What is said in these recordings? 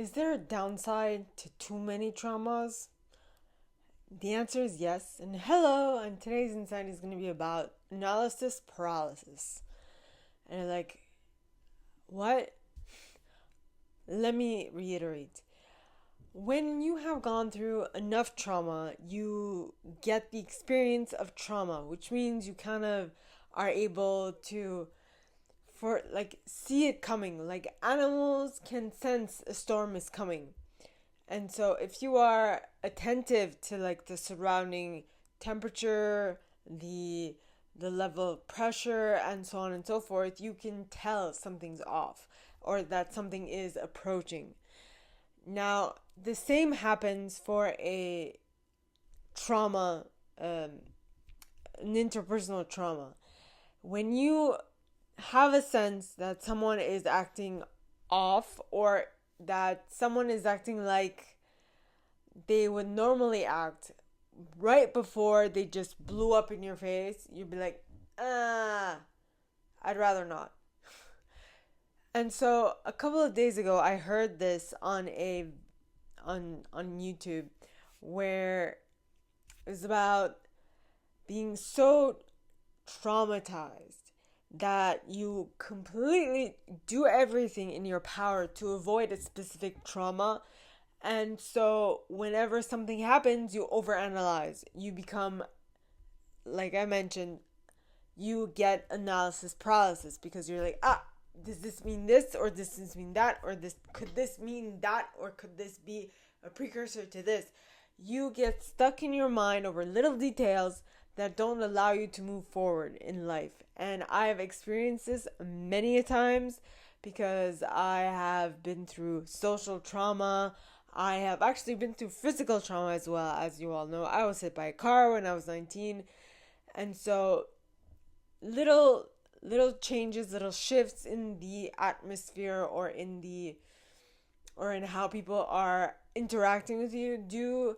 Is there a downside to too many traumas? The answer is yes. And hello, and today's insight is going to be about analysis paralysis. And what? Let me reiterate. When you have gone through enough trauma, you get the experience of trauma, which means you kind of are able to see it coming. Like animals can sense a storm is coming. And so if you are attentive to the surrounding temperature, the level of pressure and so on and so forth, you can tell something's off or that something is approaching. Now, the same happens for a trauma, an interpersonal trauma. When you have a sense that someone is acting off or that someone is acting like they would normally act right before they just blew up in your face, you'd be like, I'd rather not. And so a couple of days ago, I heard this on YouTube, where it was about being so traumatized that you completely do everything in your power to avoid a specific trauma. And so whenever something happens, you overanalyze. You become, like I mentioned, you get analysis paralysis because you're like, does this mean this, or does this mean that, or could this mean that, or could this be a precursor to this? You get stuck in your mind over little details that don't allow you to move forward in life. And I've experienced this many a times because I have been through social trauma. I have actually been through physical trauma as well. As you all know, I was hit by a car when I was 19. And so little changes, little shifts in the atmosphere or in how people are interacting with you do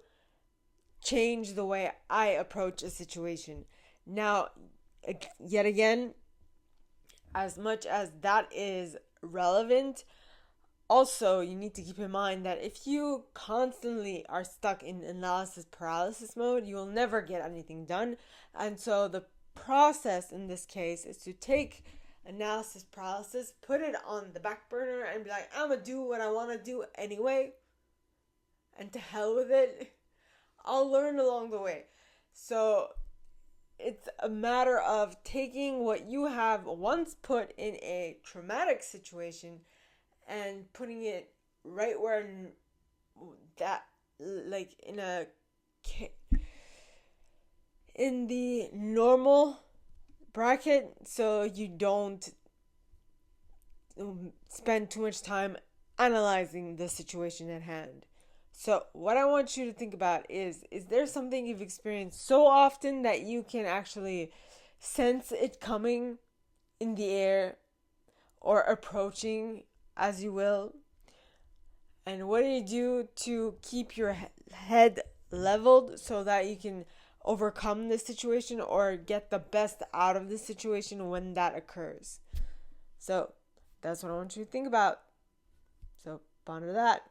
change the way I approach a situation. Now, yet again, as much as that is relevant, also you need to keep in mind that if you constantly are stuck in analysis paralysis mode, you will never get anything done. And so the process in this case is to take analysis paralysis, put it on the back burner, and be like, I'm gonna do what I want to do anyway, and to hell with it. I'll learn along the way. So it's a matter of taking what you have once put in a traumatic situation and putting it right where that, like in the normal bracket, so you don't spend too much time analyzing the situation at hand. So what I want you to think about is there something you've experienced so often that you can actually sense it coming in the air or approaching, as you will? And what do you do to keep your head leveled so that you can overcome this situation or get the best out of this situation when that occurs? So that's what I want you to think about. So ponder that.